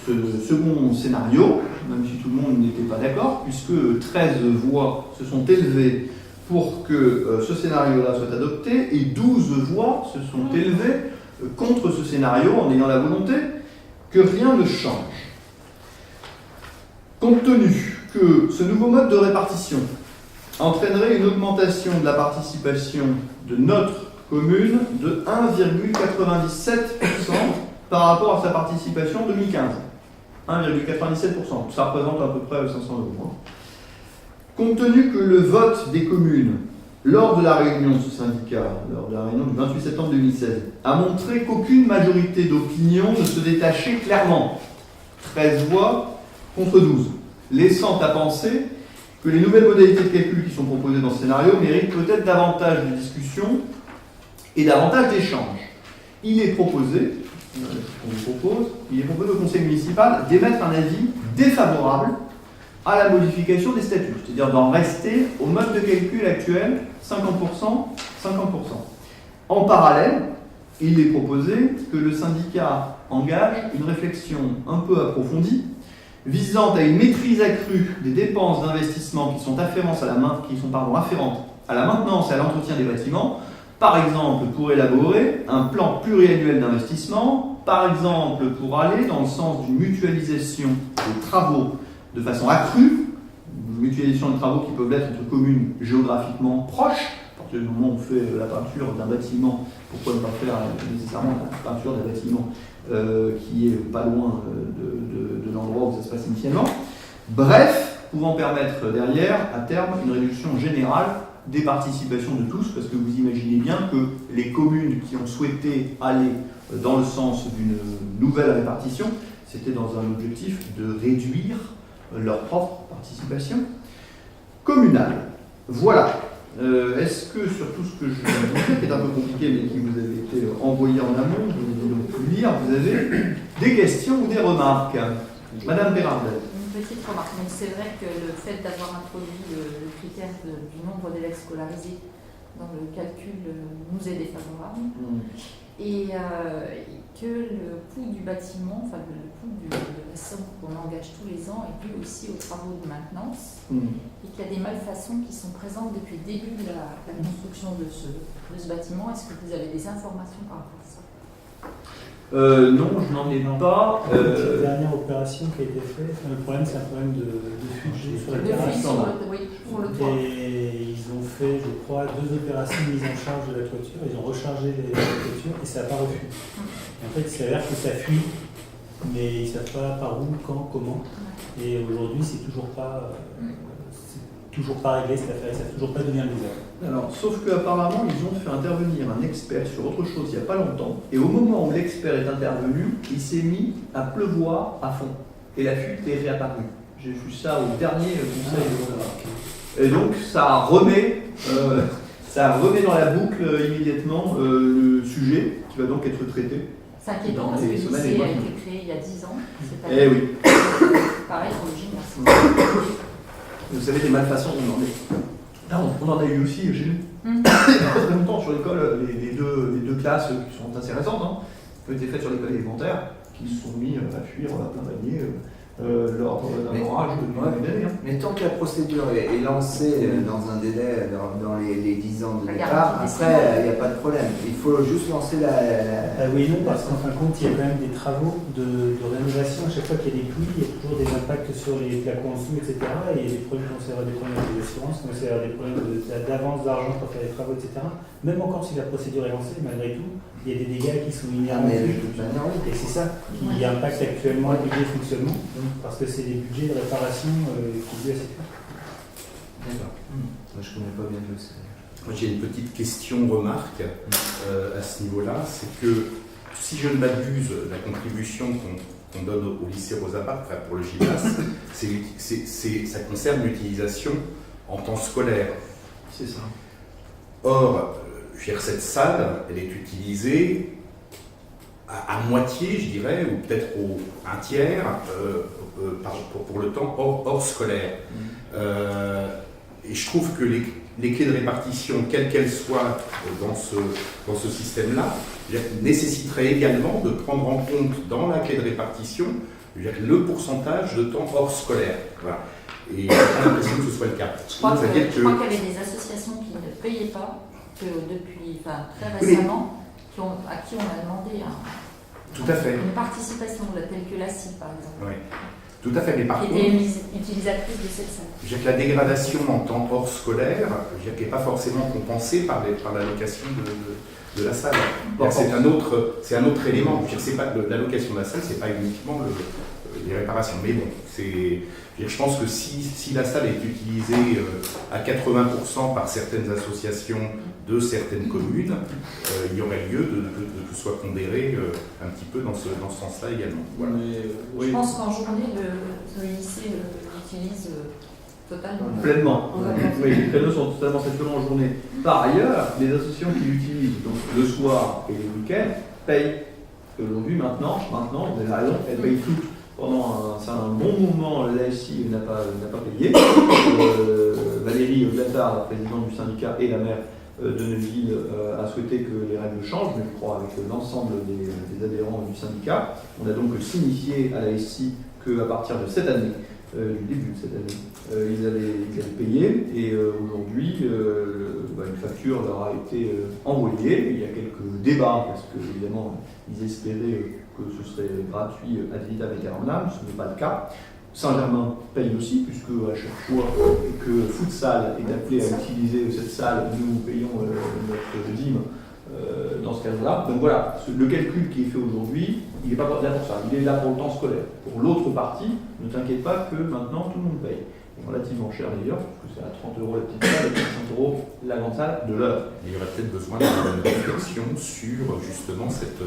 ce second scénario, même si tout le monde n'était pas d'accord, puisque 13 voix se sont élevées pour que ce scénario-là soit adopté, et 12 voix se sont élevées contre ce scénario en ayant la volonté que rien ne change. Compte tenu que ce nouveau mode de répartition entraînerait une augmentation de la participation de notre commune de 1,97% par rapport à sa participation en 2015. 1,97%, ça représente à peu près 500 €. Compte tenu que le vote des communes lors de la réunion de ce syndicat, lors de la réunion du 28 septembre 2016, a montré qu'aucune majorité d'opinion ne se détachait clairement, 13 voix contre 12, laissant à penser que les nouvelles modalités de calcul qui sont proposées dans ce scénario méritent peut-être davantage de discussion et davantage d'échanges. Il est proposé au conseil municipal d'émettre un avis défavorable à la modification des statuts, c'est-à-dire d'en rester au mode de calcul actuel, 50%, 50%. En parallèle, il est proposé que le syndicat engage une réflexion un peu approfondie visant à une maîtrise accrue des dépenses d'investissement qui sont afférentes à la maintenance et à l'entretien des bâtiments, par exemple pour élaborer un plan pluriannuel d'investissement par exemple, pour aller dans le sens d'une mutualisation des travaux de façon accrue, une mutualisation des travaux qui peuvent être entre communes géographiquement proches. À partir du moment où on fait la peinture d'un bâtiment, pourquoi ne pas faire nécessairement la peinture d'un bâtiment qui est pas loin de l'endroit où ça se passe initialement. Bref, pouvant permettre derrière, à terme, une réduction générale des participations de tous, parce que vous imaginez bien que les communes qui ont souhaité aller dans le sens d'une nouvelle répartition, c'était dans un objectif de réduire leur propre participation communale. Voilà. Est-ce que sur tout ce que je disais, qui est un peu compliqué mais qui vous avait été envoyé en amont, vous avez donc pu lire, vous avez des questions ou des remarques? Madame Bérardel. Une petite remarque, mais c'est vrai que le fait d'avoir introduit le critère du nombre d'élèves scolarisés dans le calcul nous est défavorable. Et que le coût du bâtiment, enfin le coût de la somme qu'on engage tous les ans est dû aussi aux travaux de maintenance et qu'il y a des malfaçons qui sont présentes depuis le début de la construction de ce bâtiment. Est-ce que vous avez des informations par rapport à ça? Non, je n'en ai pas. La dernière opération qui a été faite, le problème c'est un problème de fuite sur la terrasse. Et ils ont fait, je crois, 2 opérations de mise en charge de la toiture. Ils ont rechargé la toiture et ça n'a pas refui. En fait, il s'avère que ça fuit, mais ils ne savent pas par où, quand, comment. Et aujourd'hui, c'est toujours pas réglé cette affaire, ça n'a toujours pas donné un désert. Alors, sauf qu'apparemment, ils ont fait intervenir un expert sur autre chose il n'y a pas longtemps, et au moment où l'expert est intervenu, il s'est mis à pleuvoir à fond, et la fuite est réapparue. J'ai vu ça au dernier conseil de l'Europe. Et donc, ça remet dans la boucle immédiatement le sujet, qui va donc être traité. C'est inquiétant parce que le lycée a été créé il y a 10 ans. Eh oui. Pareil pour le gymnase. Vous savez, les malfaçons, on en a eu aussi chez nous. Il n'y a pas très longtemps sur l'école, les deux classes qui sont assez récentes, qui ont été faites sur l'école élémentaire, qui se sont mis à fuir à plein panier lors d'un orage d'une année. Mais tant que la procédure est lancée dans un délai, dans les 10 ans de départ, après, il n'y a pas de problème. Il faut juste lancer la... Oui, non, parce qu'en fin de compte, il y a quand même des travaux de rénovation. À chaque fois qu'il y a des pluies, il y a toujours des impacts sur les flacons en dessous, etc. Et il y a des problèmes, quand des problèmes d'assurance, quand il y a des problèmes d'avance d'argent pour faire les travaux, etc. Même encore si la procédure est lancée, malgré tout, il y a des dégâts qui sont inhérents. Et c'est ça qui impacte actuellement le budget de fonctionnement, parce que c'est des budgets de réparation qui jouent à cette fuite. D'accord. Moi, je ne connais pas bien le dossier. Moi, j'ai une petite question-remarque à ce niveau-là. C'est que, si je ne m'abuse, la contribution qu'on donne au lycée Rosa Parks, enfin pour le gymnase, ça concerne l'utilisation en temps scolaire. C'est ça. Or, cette salle, elle est utilisée à moitié, je dirais, ou peut-être un tiers pour le temps hors scolaire. Et je trouve que les clés de répartition, quelles qu'elles soient dans ce système-là, nécessiteraient également de prendre en compte dans la clé de répartition le pourcentage de temps hors scolaire. Voilà. Et j'ai pas l'impression que ce soit le cas. Je crois qu'il y avait des associations qui ne payaient pas, que depuis très récemment, à qui on a demandé tout à fait. Une participation, telle que la CIP par exemple. Oui. Tout à fait, mais par contre, qui était utilisatrice de cette salle. La dégradation en temps hors scolaire n'est pas forcément compensée par l'allocation de la salle. C'est un autre élément. L'allocation de la salle, c'est pas uniquement les réparations. Mais bon, je pense que si la salle est utilisée à 80% par certaines associations de certaines communes, il y aurait lieu que soit pondéré un petit peu dans ce sens-là également. Voilà. Je pense qu'en journée, le lycée l'utilise totalement. Pleinement. Oui, les créneaux sont totalement en journée. Par ailleurs, les associations qui l'utilisent donc le soir et les week-ends payent. Aujourd'hui, maintenant, vous avez raison, elles payent toutes. Pendant un bon moment, l'ASI n'a pas payé. Valérie Blattard, la présidente du syndicat et la maire de Neuville, a souhaité que les règles changent, mais je crois avec l'ensemble des adhérents du syndicat. On a donc signifié à l'ASI qu'à partir de cette année, du début de cette année, ils allaient payer. Et aujourd'hui, une facture leur a été envoyée. Il y a quelques débats, parce que évidemment, ils espéraient que ce serait gratuit ad vitam aeternam, ce n'est pas le cas. Saint-Germain paye aussi, puisque à chaque fois que Futsal est appelé à utiliser cette salle, nous payons notre dîme dans ce cas-là. Donc voilà, le calcul qui est fait aujourd'hui, il n'est pas là pour ça, il est là pour le temps scolaire. Pour l'autre partie, ne t'inquiète pas que maintenant tout le monde paye. Relativement cher d'ailleurs, parce que c'est à 30 € la petite salle et 60 € la grande salle de l'heure. Il y aurait peut-être besoin d'une réflexion sur justement cette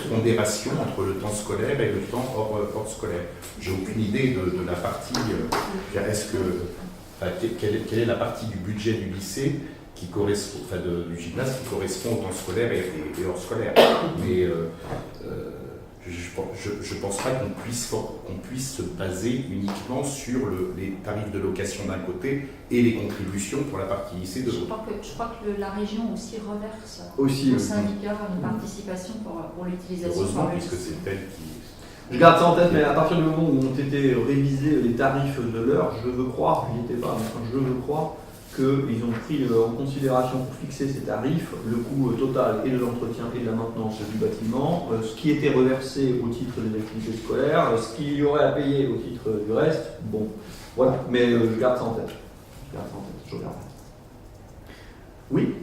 pondération entre le temps scolaire et le temps hors scolaire. J'ai aucune idée de la partie. Quelle est la partie du budget du lycée qui correspond, du gymnase qui correspond au temps scolaire et hors scolaire. Mais je ne pense pas qu'on puisse se baser uniquement sur les tarifs de location d'un côté et les contributions pour la partie lycée de l'autre. Je crois que la région aussi reverse au syndicat une participation pour l'utilisation. Heureusement, puisque c'est elle qui... Je garde ça en tête, mais à partir du moment où ont été révisés les tarifs de l'heure, je veux croire, je n'y étais pas, mais je veux croire qu'ils ont pris en considération pour fixer ces tarifs le coût total et de l'entretien et de la maintenance du bâtiment, ce qui était reversé au titre des activités scolaires, ce qu'il y aurait à payer au titre du reste. Bon, voilà, mais je garde ça en tête. Je regarde. Oui.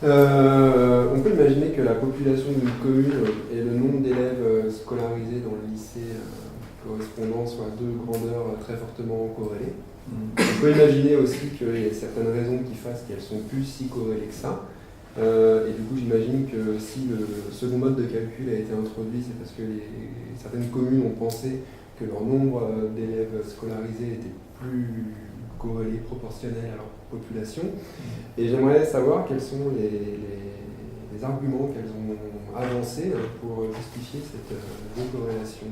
On peut imaginer que la population d'une commune et le nombre d'élèves scolarisés dans le lycée correspondant soient deux grandeurs très fortement corrélées. On peut imaginer aussi qu'il y a certaines raisons qui fassent qu'elles sont plus si corrélées que ça. Et du coup, j'imagine que si le second mode de calcul a été introduit, c'est parce que certaines communes ont pensé que leur nombre d'élèves scolarisés était plus corrélé, proportionnel à leur population. Et j'aimerais savoir quels sont les arguments qu'elles ont avancés pour justifier cette décorrélation.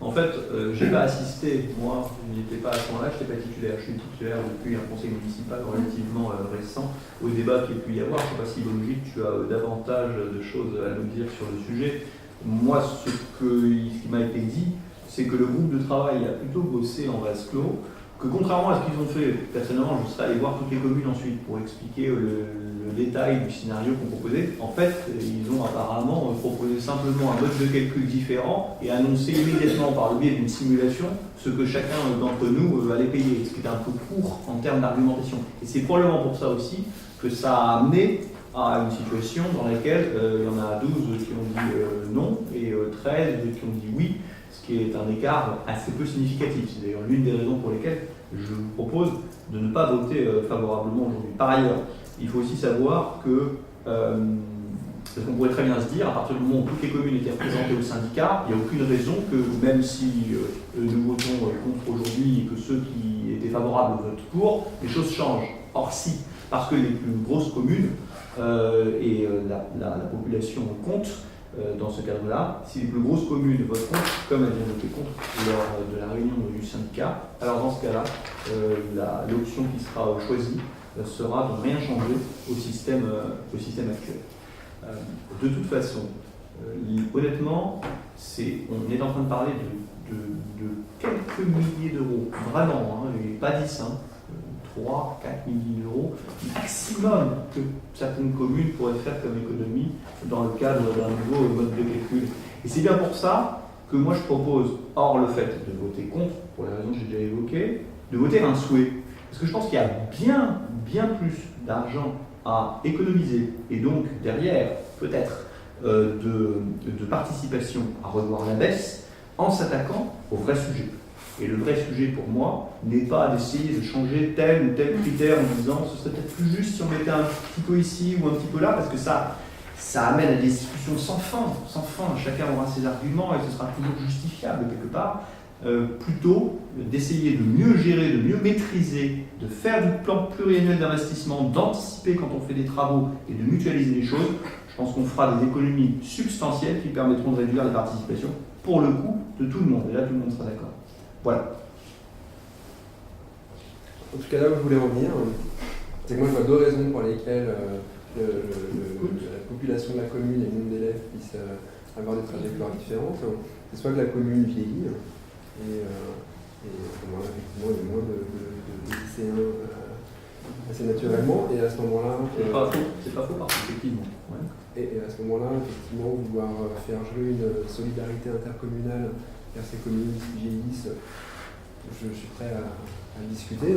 En fait, je n'ai pas assisté, moi, je n'étais pas à ce moment-là, je n'étais pas titulaire. Je suis titulaire depuis un conseil municipal relativement récent, au débat qu'il y a pu y avoir. Je ne sais pas si Logique, tu as davantage de choses à nous dire sur le sujet. Moi, ce qui m'a été dit, c'est que le groupe de travail a plutôt bossé en vase clos, que contrairement à ce qu'ils ont fait, personnellement, je serais allé voir toutes les communes ensuite pour expliquer le détail du scénario qu'on proposait. En fait, ils ont apparemment proposé simplement un mode de calcul différent et annoncé immédiatement par le biais d'une simulation ce que chacun d'entre nous allait payer, ce qui était un peu court en termes d'argumentation. Et c'est probablement pour ça aussi que ça a amené à une situation dans laquelle il y en a 12 qui ont dit non et 13 qui ont dit oui, ce qui est un écart assez peu significatif. C'est d'ailleurs l'une des raisons pour lesquelles je vous propose de ne pas voter favorablement aujourd'hui. Par ailleurs, il faut aussi savoir que, parce qu'on pourrait très bien se dire, à partir du moment où toutes les communes étaient représentées au syndicat, il n'y a aucune raison que, même si nous votons contre aujourd'hui et que ceux qui étaient favorables votent pour, les choses changent. Or si, parce que les plus grosses communes et la population compte, dans ce cadre-là, si les plus grosses communes votent contre, comme elles viennent voter contre lors de la réunion du syndicat, alors dans ce cas-là, l'option qui sera choisie sera de rien changer au système actuel. De toute façon, honnêtement, on est en train de parler de quelques milliers d'euros, vraiment, et pas 10, 3, 4 milliers d'euros, maximum que certaines communes pourraient faire comme économie dans le cadre d'un nouveau mode de calcul. Et c'est bien pour ça que moi je propose, hors le fait de voter contre, pour les raisons que j'ai déjà évoquées, de voter un souhait. Parce que je pense qu'il y a bien plus d'argent à économiser, et donc derrière, peut-être, de participation à revoir la baisse, en s'attaquant au vrai sujet. Et le vrai sujet pour moi n'est pas d'essayer de changer tel ou tel critère en disant ce serait peut-être plus juste si on mettait un petit peu ici ou un petit peu là, parce que ça amène à des discussions sans fin. Chacun aura ses arguments et ce sera toujours justifiable quelque part. Plutôt d'essayer de mieux gérer, de mieux maîtriser, de faire du plan pluriannuel d'investissement, d'anticiper quand on fait des travaux et de mutualiser les choses. Je pense qu'on fera des économies substantielles qui permettront de réduire les participations pour le coût de tout le monde. Et là, tout le monde sera d'accord. Voilà. En tout cas, là où je voulais en venir, c'est que moi je vois deux raisons pour lesquelles la population de la commune et le nombre d'élèves puissent avoir des trajectoires différentes. C'est soit que la commune vieillit, et effectivement il y a moins de lycéens assez naturellement, et à ce moment-là... C'est pas faux, parce qu'effectivement. Ouais. Et à ce moment-là, effectivement, vouloir faire jouer une solidarité intercommunale vers ces communes qui vieillissent, je suis prêt à discuter.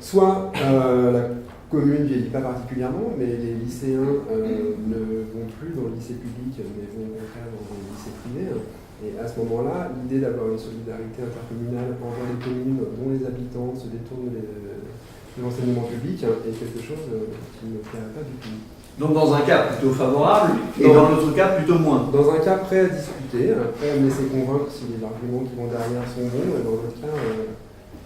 Soit la commune ne vieillit pas particulièrement, mais les lycéens ne vont plus dans le lycée public, mais vont au contraire dans le lycée privé. Et à ce moment-là, l'idée d'avoir une solidarité intercommunale envers les communes dont les habitants se détournent de l'enseignement public est quelque chose qui ne me plairait pas du tout. Donc dans un cas plutôt favorable, et dans l'autre cas plutôt moins. Dans un cas prêt à discuter, prêt à me laisser convaincre si les arguments qui vont derrière sont bons, et dans l'autre cas,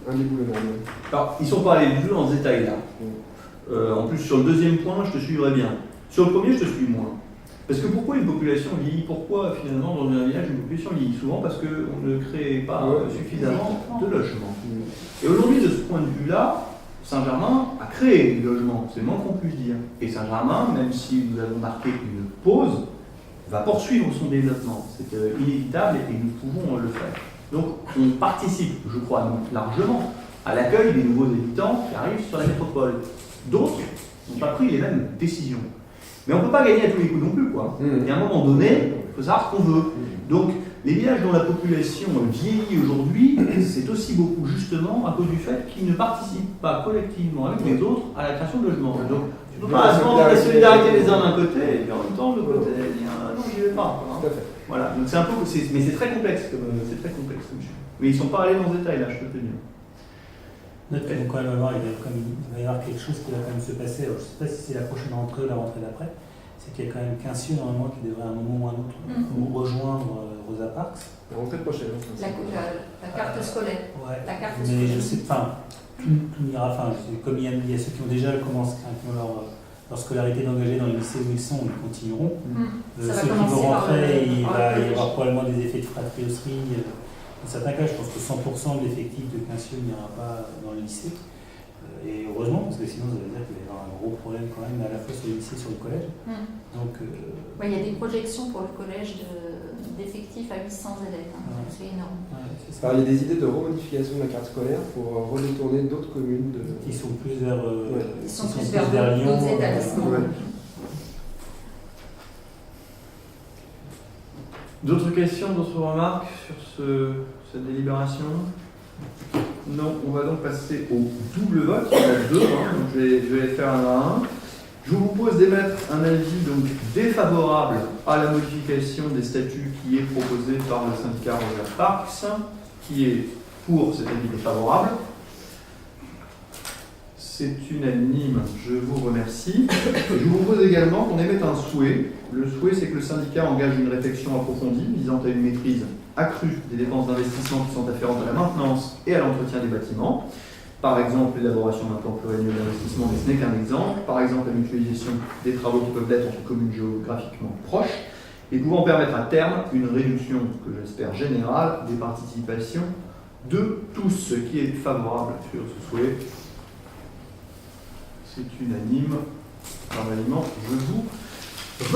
indéboulonnable. Alors, ils ne sont pas allés du tout dans ce détail-là. En plus, sur le deuxième point, je te suivrai bien. Sur le premier, je te suis moins. Parce que pourquoi une population vieillit? Pourquoi finalement dans un village une population vieillit? Souvent parce qu'on ne crée pas suffisamment de logements. Et aujourd'hui, de ce point de vue-là, Saint-Germain a créé des logements, c'est le moins qu'on puisse dire. Et Saint-Germain, même si nous avons marqué une pause, va poursuivre son développement. C'est inévitable et nous pouvons le faire. Donc on participe, je crois, largement à l'accueil des nouveaux habitants qui arrivent sur la métropole. D'autres n'ont pas pris les mêmes décisions. Mais on ne peut pas gagner à tous les coups non plus, quoi. Et à un moment donné, il faut savoir ce qu'on veut. Donc, les villages dont la population vieillit aujourd'hui, c'est aussi beaucoup justement à cause du fait qu'ils ne participent pas collectivement avec les autres à la création de logements. Donc, tu ne peux pas demander la solidarité des uns d'un côté et puis en même temps de l'autre côté dire non, j'y vais pas. Hein. Voilà, donc c'est un peu, mais c'est très complexe comme sujet. Mais ils ne sont pas allés dans ce détail là, je peux te le dire. Note qu'il va quand même avoir, il va y avoir quelque chose qui va quand même se passer. Alors, je ne sais pas si c'est la prochaine rentrée ou la rentrée d'après. C'est qu'il y a quand même 15 cieux normalement qui devraient à un moment ou à un autre rejoindre Rosa Parks. La rentrée prochaine. La carte scolaire. Ouais. La carte mais scolaire. je sais pas, tout n'ira, comme il y a ceux qui ont déjà commencé, qui ont leur scolarité d'engagée dans les lycées où ils sont, ils continueront. Ceux qui vont rentrer, il va y avoir probablement des effets de fratrie-osserie. Dans certains cas, je pense que 100% de l'effectif de 15 cieux n'ira pas dans le lycée. Et heureusement, parce que sinon ça veut dire qu'il va y avoir un gros problème quand même à la fois sur le lycée et sur le collège. Donc, il y a des projections pour le collège d'effectifs à 800 élèves, hein. C'est énorme. Alors, il y a des idées de remodification de la carte scolaire pour redétourner d'autres communes qui sont plus vers, ils sont plus vers Lyon. D'autres questions, d'autres remarques sur cette délibération? Non, on va donc passer au double vote. Il y en a deux, donc je vais les faire un à un. Je vous propose d'émettre un avis donc défavorable à la modification des statuts qui est proposée par le syndicat Rosa Parks, qui est pour cet avis défavorable. C'est unanime, je vous remercie. Et je vous propose également qu'on émette un souhait. Le souhait, c'est que le syndicat engage une réflexion approfondie visant à une maîtrise accrue des dépenses d'investissement qui sont afférentes à la maintenance et à l'entretien des bâtiments. Par exemple, l'élaboration d'un plan pluriannuel d'investissement, mais ce n'est qu'un exemple. Par exemple, la mutualisation des travaux qui peuvent être entre communes géographiquement proches et pouvant permettre à terme une réduction, que j'espère générale, des participations de tous. Ce qui est favorable sur ce souhait. C'est unanime. Pareillement, je vous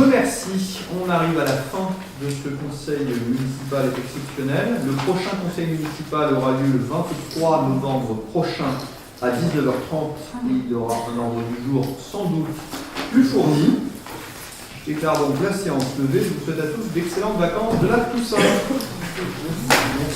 remercie. On arrive à la fin de ce conseil municipal exceptionnel. Le prochain conseil municipal aura lieu le 23 novembre prochain à 19h30. Il y aura un ordre du jour sans doute plus fourni. Je déclare donc la séance levée. Je vous souhaite à tous d'excellentes vacances de la Toussaint.